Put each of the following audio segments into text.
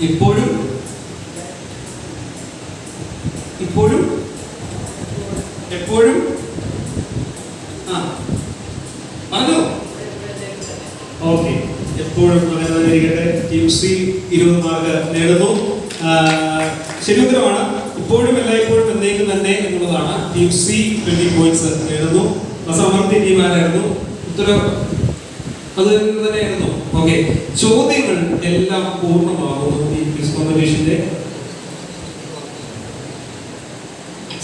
ഇപ്പോഴും ഇപ്പോഴും എപ്പോഴും പറഞ്ഞോ. ഓക്കെ, എപ്പോഴും നല്ലതായിരിക്കട്ടെ. ടീം സി 20 മാർക്ക് നേടുന്നു. ശരി ഉത്തരമാണ്. ഇപ്പോഴും എല്ലായ്പ്പോഴും എന്നേക്കും തന്നെ എന്നുള്ളതാണ്. ടീം സി 20 പോയിന്റ്സ് നേടുന്നു. സമർത്ഥി ടീം ആരായിരുന്നു? ഉത്തരം അത് തന്നെയായിരുന്നു. ഓക്കെ, ചോദ്യങ്ങൾ എല്ലാം പൂർണ്ണമാകുന്നു. ഈ ക്വിസ് കോമ്പറ്റീഷന്റെ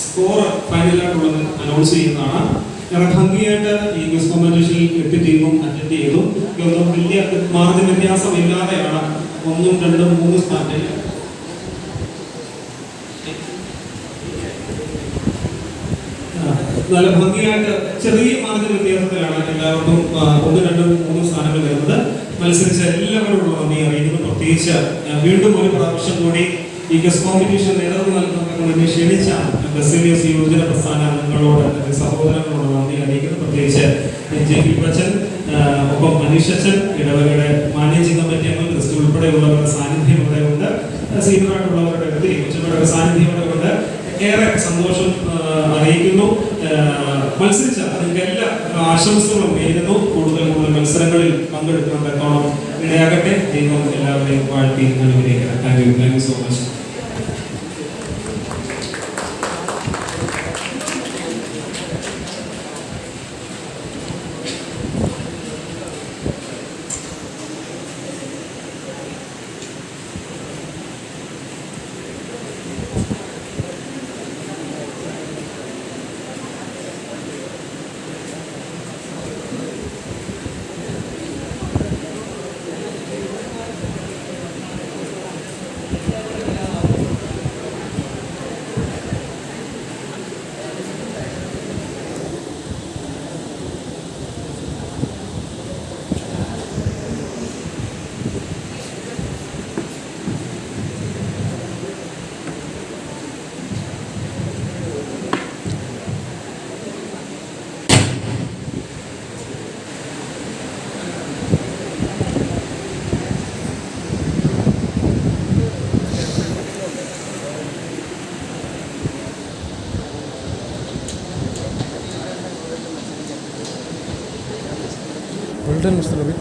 സ്കോർ ഫൈനലായിട്ടുള്ളത് അനൗൺസ് ചെയ്യുന്നതാണ്. കാരണം ഭംഗിയായിട്ട് ഈ ക്വിസ് കോമ്പറ്റീഷനിൽ 8 ടീമും അറ്റൻഡ് ചെയ്തു. ഇതൊന്നും വലിയ മാർജിൻ വ്യത്യാസമില്ലാതെയാണ് 1, 2, 3 സ്ഥാനത്തിൽ നല്ല ഭംഗിയായിട്ട് ചെറിയ മാർജിൻ വ്യത്യാസത്തിലാണ് എല്ലാവർക്കും 1, 2, 3 സ്ഥാനങ്ങൾ വരുന്നത്. മത്സരിച്ച എല്ലാവരോടും നന്ദി അറിയിക്കുന്നു. പ്രത്യേകിച്ച് വീണ്ടും ഒരു പ്രാവശ്യം കൂടി ഈ ക്വിസ് കോമ്പറ്റീഷൻ നേതൃത്വം നൽകുന്നതിനെ ക്ഷണിച്ച ബസേലിയസ് യുവജന പ്രസ്ഥാന അംഗങ്ങളോട്, സഹോദരങ്ങളോട് നന്ദി അറിയിക്കുന്നു. പ്രത്യേകിച്ച് JP ബച്ചൻ, ഒപ്പം മനീഷ് അച്ഛൻ, ഇടവകയുടെ മാനേജിംഗ് കമ്മിറ്റി അംഗങ്ങൾ, ക്രിസ്തു ഉൾപ്പെടെയുള്ളവരുടെ സാന്നിധ്യം ഇവിടെ ഉണ്ട്. സീനിയറായിട്ടുള്ളവരുടെ കൊച്ചുകളുടെ സാന്നിധ്യം ഇവിടെ ഉണ്ട്. ഏറെ സന്തോഷം അറിയിക്കുന്നു. മത്സരിച്ച നിങ്ങൾക്ക് എല്ലാ ആശംസകളും നേരുന്നു. കൂടുതൽ മത്സരങ്ങളിൽ പങ്കെടുക്കാൻ തക്കോണം ഇടയാകട്ടെ. ദൈവം എല്ലാവരെയും വാഴ്ത്തി അനുഗ്രഹിക്കണം. Thank you so much. Mr. Ravi.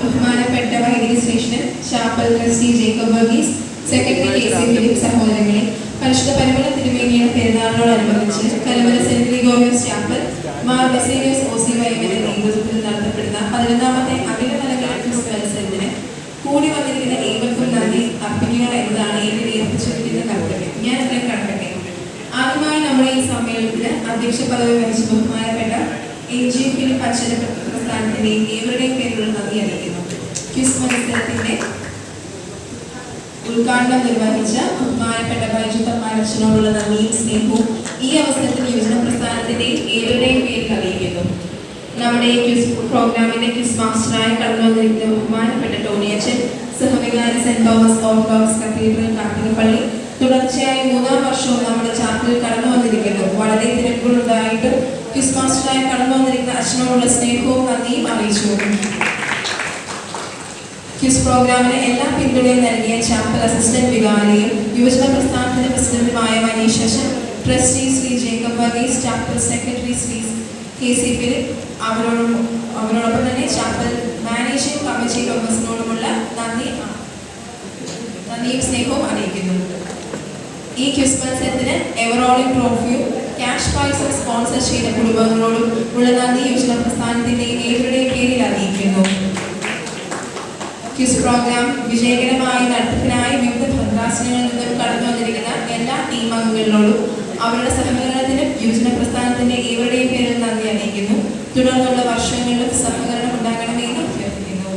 ബഹുമാനപ്പെട്ട വൈദിക station chapel trustee Jacob Varghese, secretary KC Philip സഹോദരങ്ങളെ, പരിശുദ്ധ പരിമള തിരുമേനിയുടെ പെരുന്നാളിനോടനുബന്ധിച്ച് കലവര സെന്റ് ഗ്രിഗോറിയസ് ചാപ്പൽ മാർ ബസേലിയസ് OCYMന്റെ നേതൃത്വത്തിൽ നടത്തപ്പെടുന്ന 11ാമത്തെ അഖില തലകര ക്വിസ് മത്സരത്തിന് കൂടി വന്നിരിക്കുന്ന ഏവർക്കും നന്ദി അർപ്പിക്കുക എന്നതാണ് എന്നെ ഏൽപ്പിച്ചിരിക്കുന്ന കർത്തവ്യം. ഞാൻ അതിലേക്ക് കടക്കട്ടെ. ആദ്യമായി നമ്മുടെ ഈ സമ്മേളനത്തിന് അധ്യക്ഷ പദവി വഹിച്ച ബഹുമാനപ്പെട്ട AG ഫിലിപ്പ് അച്ഛന്റെ പ്രസ്ഥാനത്തിന്റെയും ഏവരുടെയും പേരിലുള്ള നന്ദി അറിയിക്കുന്നു. ക്വിസ് മത്സരത്തിന്റെ ഉദ്ഘാടനം നിർവഹിച്ച ബഹുമാനപ്പെട്ട ബൈജുത്തമ്മാരച്ഛനോടുള്ള നന്ദിയും സ്നേഹവും ഈ അവസരത്തിൽ യുവജന പ്രസ്ഥാനത്തിന്റെയും ഏവരുടെയും പേരിൽ അറിയിക്കുന്നു. നമ്മുടെ ഈ ക്വിസ് പ്രോഗ്രാമിന്റെ ക്വിസ് മാസ്റ്ററായി കടന്നു വന്നിരിക്കുന്ന ബഹുമാനപ്പെട്ട ടോണി അച്ഛൻ, സഹവികാരി Saint Thomas Orthodox Cathedral Karthikappally, തുടർച്ചയായി 3ാം വർഷവും നമ്മുടെ ചാപ്പലിൽ കടന്നു വന്നിരിക്കുന്നു. വളരെ തിരക്കുകളുണ്ടായിട്ട് ക്വിസ് മാസ്റ്ററായി കടന്നു വന്നിരിക്കുന്ന അച്ഛനോടുള്ള സ്നേഹവും നന്ദിയും അറിയിച്ചു. ക്വിസ് പ്രോഗ്രാമിന് എല്ലാ പിന്തുണയും നൽകിയ ചാപ്പൽ അസിസ്റ്റന്റ് വികാരിയും യുവജന പ്രസ്ഥാനത്തിന്റെ പ്രസിഡന്റുമായ മനീഷ് അച്ഛൻ, trustee Shri Jacob Varghese, chapel secretary Shri KC Philip, അവരോടൊപ്പം തന്നെ ചാപ്പൽ മാനേജിംഗ് കമ്മിറ്റി മെമ്പേഴ്സിനോടുമുള്ള നന്ദിയും സ്നേഹവും അറിയിക്കുന്നു. ഈ ക്വിസ് മത്സരത്തിന് എവറോളിംഗ് ട്രോഫിയും ക്യാഷ് പ്രൈസും സ്പോൺസർ ചെയ്ത കുടുംബങ്ങളോടും ഉള്ള നന്ദി യുവജന പ്രസ്ഥാനത്തിന്റെയും ഏവരുടെയും പേരിൽ അറിയിക്കുന്നു. ക്വിസ് പ്രോഗ്രാം വിജയകരമായി നടത്തിപ്പിനായി വിവിധ ഭദ്രാസനങ്ങളിൽ നിന്നും കടന്നു വന്നിരിക്കുന്ന എല്ലാ ടീം അംഗങ്ങളോടും അവരുടെ സഹകരണത്തിനും യുവജന പ്രസ്ഥാനത്തിന്റെ ഏവരുടെയും പേരിൽ നന്ദി അറിയിക്കുന്നു. തുടർന്നുള്ള വർഷങ്ങളിലും സഹകരണം ഉണ്ടാകണമെന്ന് അഭ്യർത്ഥിക്കുന്നു.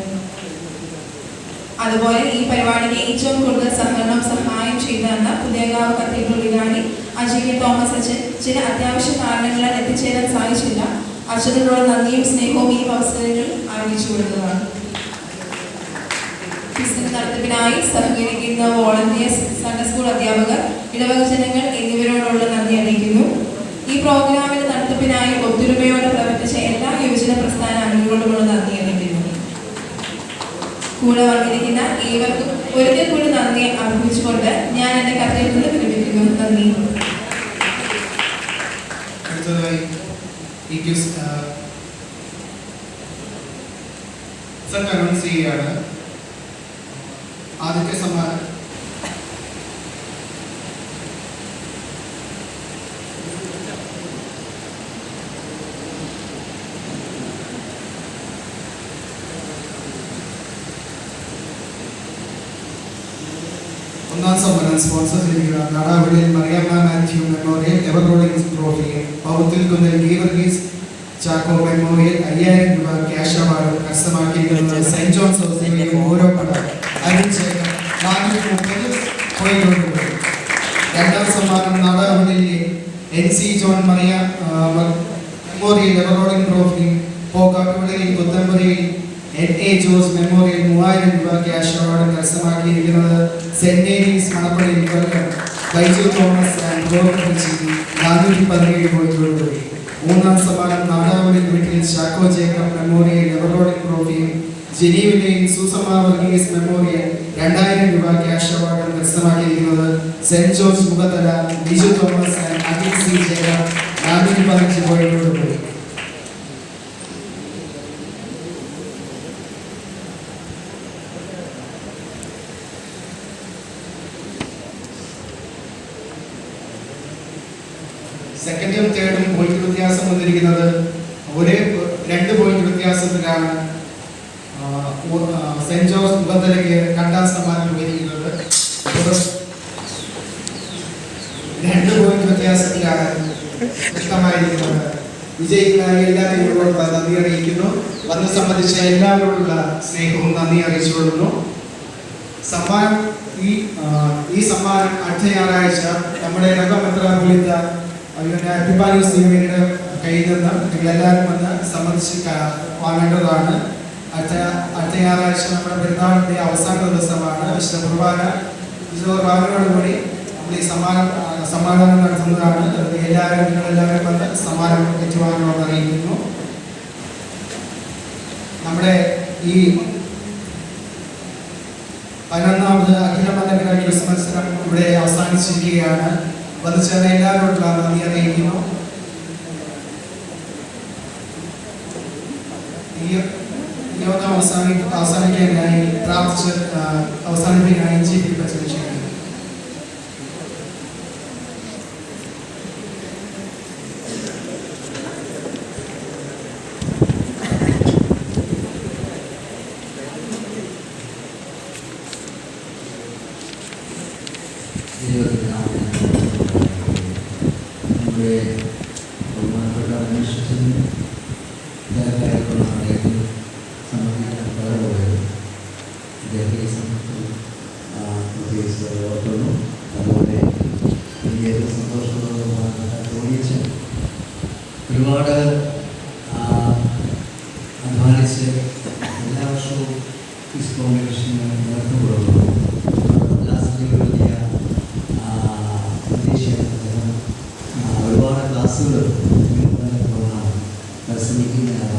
അതുപോലെ ഈ പരിപാടിക്ക് ഏറ്റവും കൂടുതൽ സഹകരണം സഹായം ചെയ്തെന്ന പുതിയകാവ് കത്തീഡ്രൽ വികാരി അജയ് തോമസ് അച്ഛൻ ചില അത്യാവശ്യ കാരണങ്ങളാൽ എത്തിച്ചേരാൻ സാധിച്ചില്ല. അച്ഛനോടുള്ള നന്ദിയും സ്നേഹവും ഈ അവസരങ്ങൾ അറിയിച്ചു കൊടുത്തതാണ്. ക്വിസിന്റെ നടത്തിപ്പിനായി സഹകരിക്കുന്ന വോളണ്ടിയേഴ്സ്, സൺഡേ സ്കൂൾ അധ്യാപകർ, ഇടവക ജനങ്ങൾ എന്നിവരോടുള്ള നന്ദി അറിയിക്കുന്നു. ഈ പ്രോഗ്രാമിന്റെ നടത്തിപ്പിനായി ഒത്തൊരുമയോടെ പ്രവർത്തിച്ച എല്ലാ യുവജന പ്രസ്ഥാന അംഗങ്ങളോടുമുള്ള നന്ദി അറിയിക്കുന്നു. കൂടെ വന്നിരിക്കുന്ന ഏവർക്കും ഒരിക്കൽ കൂടി നന്ദി അർപ്പിച്ചുകൊണ്ട് ഞാൻ എന്റെ കഥയിൽ നിന്ന് വിരമിക്കുന്നു. നന്ദി. അടുത്തതായി ഈ ക്വിസ് അനൗൺസ് ചെയ്യുകയാണ്. ആദ്യത്തെ സമ്മാനം ഒന്നാം സമ്മാനം സ്പോൺസർ ചെയ്യുക നാടാവിളിയിൽ Mariyamma Mathew memorial ever rolling trophy, പൗത്തിൽ കുന്നൽ ഗീവർഗീസ് ചാക്കോ മെമ്മോറിയൽ 5000 രൂപ ക്യാഷ് അവാർഡ് കരസ്ഥമാക്കിയിരിക്കുന്നത് സെന്റ് ജോൺസ് ഹോസ്പിറ്റലിലെ ഓരോ പണം അരിച്ചേക്കം 430 പോയി. രണ്ടാം സമ്മാനം നാടാവിളിയിലെ NC John Mariya memorial ever rolling trophy, പോക്കാട്ടുപള്ളിയിൽ പുത്തമ്പുരയിൽ NA ജോസ് മെമ്മോറിയൽ 3000 രൂപ ക്യാഷ് അവാർഡ് കരസ്ഥമാക്കിയിരിക്കുന്നത് Saint Mary's Manappally Baiju Thomas and Gopi 417 പോയി. മൂന്നാം സമ്മാനം നാടാവളി വീട്ടിൽ Chacko Jacob memorial ever rolling ട്രോഫിയും ജനീവിലെയും സുസമ വർഗീസ് മെമ്മോറിയൽ 2000 രൂപ ക്യാഷ് അവാർഡ് കരസ്ഥമാക്കിയിരിക്കുന്നത് Saint George Mukhathala Biju Thomas and Akhil C Jacob 415 പോയി. സെക്കൻഡും തേർഡും പോയിന്റ് വ്യത്യാസം വന്നിരിക്കുന്നത് 2 പോയിന്റ് വ്യത്യാസത്തിലാണ് സെന്റ് ജോർജ് മുഖത്തലയ്ക്ക് രണ്ടാം സമ്മാനം ലഭിക്കുന്നത്. 2 പോയിന്റ് വ്യത്യാസത്തിലാണ് വ്യക്തമായിരിക്കുന്നത്. വിജയികളായ എല്ലാവരോടുള്ള നന്ദി അറിയിക്കുന്നു. വന്ന് സംബന്ധിച്ച എല്ലാവരോടുള്ള സ്നേഹവും നന്ദി അറിയിച്ചുകൊള്ളുന്നു. സമ്മാനം ഈ സമ്മാനം അടുത്ത ഞായറാഴ്ച നമ്മുടെ മെത്രാപ്പൊലീത്ത അഭിപാലിസ് യൂണിയന്റെ കയ്യിൽ നിന്ന് നിങ്ങളെല്ലാവരും വന്ന് സംബന്ധിച്ച് വാങ്ങേണ്ടതാണ്. അടുത്ത ഞായറാഴ്ച നമ്മുടെ പെരുന്നാളിന്റെ അവസാന ദിവസമാണ്. വിശുദ്ധ കുർബാനയോടുകൂടി നമ്മൾ ഈ സമ്മാനം നടത്തുന്നതാണ്. നിങ്ങളെല്ലാവരും വന്ന് സമ്മാനം ഏറ്റുവാങ്ങണമെന്ന് അറിയിക്കുന്നു. നമ്മുടെ ഈ 11ാമത് അഖില മലങ്കര ക്വിസ് മത്സരം ഇവിടെ അവസാനിച്ചിരിക്കുകയാണ്. വന്നു ചേർന്ന എല്ലാവരോടുള്ള നന്ദി അറിയിക്കുന്നു. ഈ യോഗം അവസാനിക്കാനായി പ്രാർത്ഥിച്ച് അവസാനിപ്പിക്കാനായി ചീഫ് പ്രസിഡന്റ് ചെയ്യുന്നു. ഒരുപാട് അധ്വാനിച്ച് എല്ലാ വർഷവും ക്വിസ് കോമ്പറ്റീഷന് നേതൃത്വം കൊടുക്കുന്നു. ക്ലാസ്സിൻ്റെ വലിയ ഉദ്ദേശം ഒരുപാട് ക്ലാസ്സുകൾ പരിശ്രമിക്കുന്ന